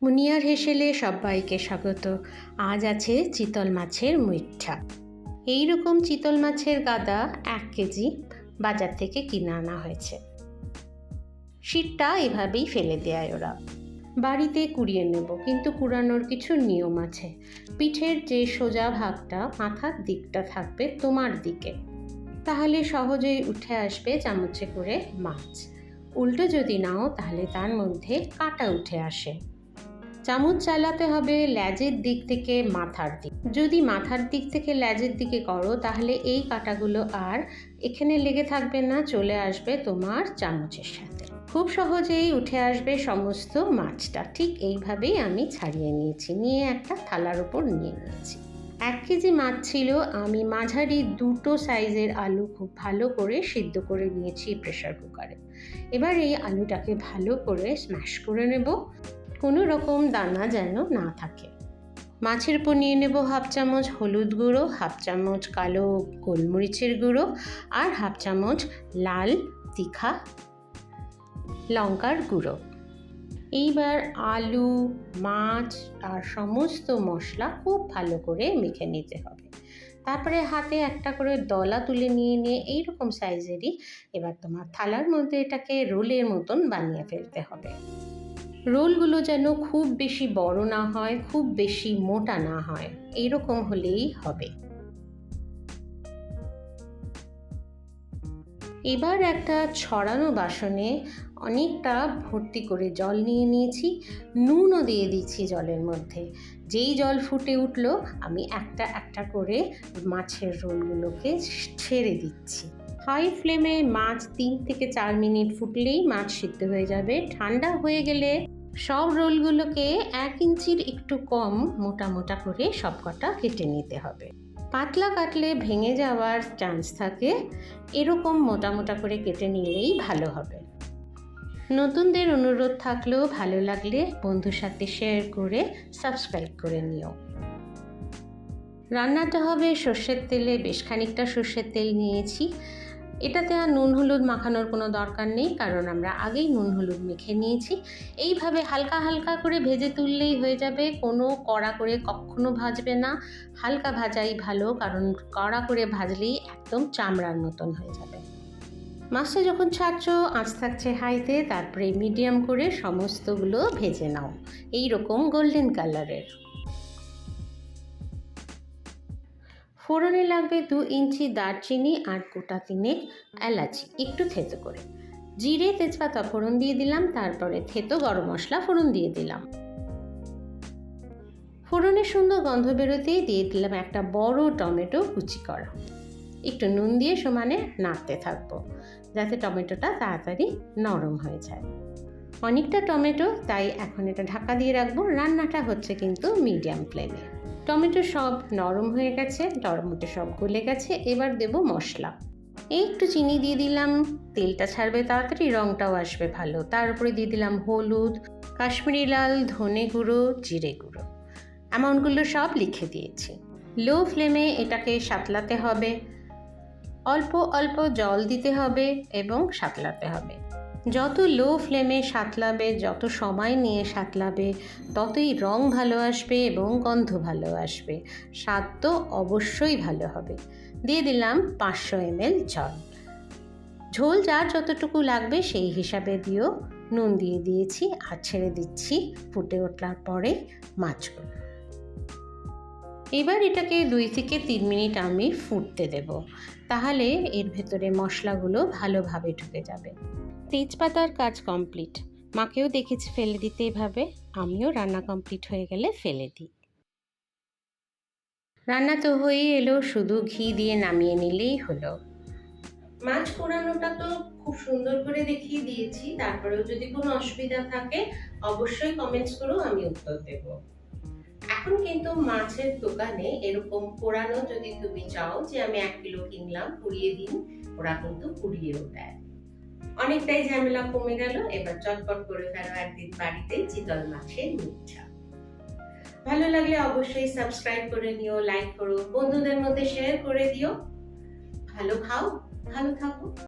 Meunière হেসেলে সবাইকে স্বাগত। আজ আছে চিতল মাছের মুইঠা। এইরকম চিতল মাছের গাদা 1 কেজি বাজার থেকে কিনে আনা হয়েছে। শীতটা এভাবেই ফেলে দেয় ওরা। বাড়িতে কুড়িয়ে নেব, কিন্তু কুড়ানোর কিছু নিয়ম আছে। পিঠের যে সোজা ভাগটা মাথার দিকটা থাকবে তোমার দিকে, তাহলে সহজেই উঠে আসবে চামচে করে মাছ। উল্টো যদি নাও তাহলে তার মধ্যে কাঁটা উঠে আসে। চামচ চালাতে হবে লেজের দিক থেকে মাথার দিক। যদি মাথার দিক থেকে লেজের দিকে করো তাহলে এই কাঁটাগুলো আর এখানে লেগে থাকবে না, চলে আসবে তোমার চামচের সাথে। খুব সহজেই উঠে আসবে সমস্ত মাছটা। ঠিক এইভাবেই আমি ছাড়িয়ে নিয়েছি, নিয়ে একটা থালার উপর নিয়ে নিয়েছি। 1 কেজি মাছ ছিল। আমি মাঝারি 2টো সাইজের আলু খুব ভালো করে সিদ্ধ করে নিয়েছি প্রেসার কুকারে। এবার এই আলুটাকে ভালো করে স্ম্যাশ করে নেব, কোনো রকম দানা যেন না থাকে। মাছের উপর নিয়ে নেব 1/2 চামচ হলুদ গুঁড়ো, 1/2 চামচ কালো গোলমরিচের গুঁড়ো আর 1/2 চামচ লাল তিখা লঙ্কার গুঁড়ো। এইবার আলু, মাছ আর সমস্ত মশলা খুব ভালো করে মেখে নিতে হবে। তারপরে হাতে একটা করে দলা তুলে নিয়ে এইরকম সাইজেরই এবার তোমার থালার মধ্যে এটাকে রোলের মতন বানিয়ে ফেলতে হবে। রোলগুলো যেন খুব বেশি বড় না হয়, খুব বেশি মোটা না হয়, এইরকম হলেই হবে। এবার একটা ছড়ানো বাসনে অনেকটা ভর্তি করে জল নিয়ে নিয়েছি, নুনও দিয়ে দিচ্ছি জলের মধ্যে। যেই জল ফুটে উঠলো আমি একটা একটা করে মাছের রোলগুলোকে ছেড়ে দিচ্ছি। হাই ফ্লেমে মাছ 3 থেকে 4 মিনিট ফুটলেই মাছ সিদ্ধ হয়ে যাবে। ঠান্ডা হয়ে গেলে সব রোলগুলোকে 1 ইঞ্চির একটু কম মোটা মোটা করে সবকটা কেটে নিতে হবে। পাতলা কাটলে ভেঙে যাওয়ার চান্স থাকে, এরকম মোটা মোটা করে কেটে নিলেই ভালো হবে। নতুনদের অনুরোধ থাকলেও ভালো লাগলে বন্ধুর সাথে শেয়ার করে সাবস্ক্রাইব করে নিও। রান্নাটা হবে সর্ষের তেলে, বেশ খানিকটা সর্ষের তেল নিয়েছি। এটাতে আর নুন হলুদ মাখানোর কোনো দরকার নেই, কারণ আমরা আগেই নুন হলুদ মেখে নিয়েছি। এইভাবে হালকা হালকা করে ভেজে তুললেই হয়ে যাবে, কোনো কড়া করে কখনো ভাজবে না। হালকা ভাজাই ভালো, কারণ কড়া করে ভাজলেই একদম চামড়ার মতন হয়ে যাবে। মাছটা যখন ছাড়ছো আঁচ থাকছে হাইতে, তারপরে মিডিয়াম করে সমস্তগুলো ভেজে নাও এই রকম গোল্ডেন কালারের। ফোড়নে লাগবে 2 ইঞ্চি দারচিনি আর গোটা 3 এলাচি একটু থেতো করে। জিরে তেজপাতা ফোড়ন দিয়ে দিলাম, তারপরে থেতো গরম মশলা ফোড়ন দিয়ে দিলাম। ফোড়নের সুন্দর গন্ধ বেরোতেই দিয়ে দিলাম একটা বড় টমেটো কুচি করা। একটু নুন দিয়ে সমানে নাড়তে থাকবো যাতে টমেটোটা তাড়াতাড়ি নরম হয়ে যায়। অনেকটা টমেটো, তাই এখন এটা ঢাকা দিয়ে রাখবো। রান্নাটা হচ্ছে কিন্তু মিডিয়াম ফ্লেমে। টমেটো সব নরম হয়ে গেছে, টমেটো সব গলে গেছে। এবার দেব মশলা। একটু চিনি দিয়ে দিলাম, তেলটা ছাড়বে তাড়াতাড়ি, রঙটাও আসবে ভালো। তার উপরে দিয়ে দিলাম হলুদ, কাশ্মীরি লাল, ধনে গুঁড়ো, জিরে গুঁড়ো। অ্যামাউন্টগুলো সব লিখে দিয়েছি। লো ফ্লেমে এটাকে সাতলাতে হবে, অল্প অল্প জল দিতে হবে এবং সাতলাতে হবে। যত লো ফ্লেমে সাতলাবে, যত সময় নিয়ে সাতলাবে, ততই রং ভালো আসবে এবং গন্ধ ভালো আসবে, স্বাদ তো অবশ্যই ভালো হবে। দিয়ে দিলাম 500 ml জল। ঝোল যার যতটুকু লাগবে সেই হিসাবে দিও। নুন দিয়ে দিয়েছি আর ছেড়ে দিচ্ছি ফুটে ওঠার পরে মাছগুলো। এবার এটাকে 2 থেকে 3 মিনিট আমি ফুটতে দেব, তাহলে এর ভেতরে মশলাগুলো ভালোভাবে ঢুকে যাবে। তেজপাতার কাজ কমপ্লিট। মাকেও দেখেছি ফেলে দিতে এভাবে, আমিও রান্না কমপ্লিট হয়ে গেলে ফেলে দিই। রান্না তো হয়েই এলো, শুধু ঘি দিয়ে নামিয়ে নিলেই হলো। মাছ পোড়ানোটা তো খুব সুন্দর করে দেখিয়ে দিয়েছি, তারপরেও যদি কোনো অসুবিধা থাকে অবশ্যই কমেন্টস করো, আমি উত্তর দেব। এখন কিন্তু মাছের দোকানে এরকম পোড়ানো যদি তুমি চাও যে আমি 1 কিলো কিনলাম পুড়িয়ে দিন, ওরা কিন্তু পুড়িয়েও দেয়। অনেকটাই ঝামেলা কমে গেল। এবার চটপট করে ফেলো একদিন বাড়িতে চিতল মাছের মুইঠা। ভালো লাগলে অবশ্যই সাবস্ক্রাইব করে নিও, লাইক করো, বন্ধুদের মধ্যে শেয়ার করে দিও। ভালো খাও, ভালো থাকো।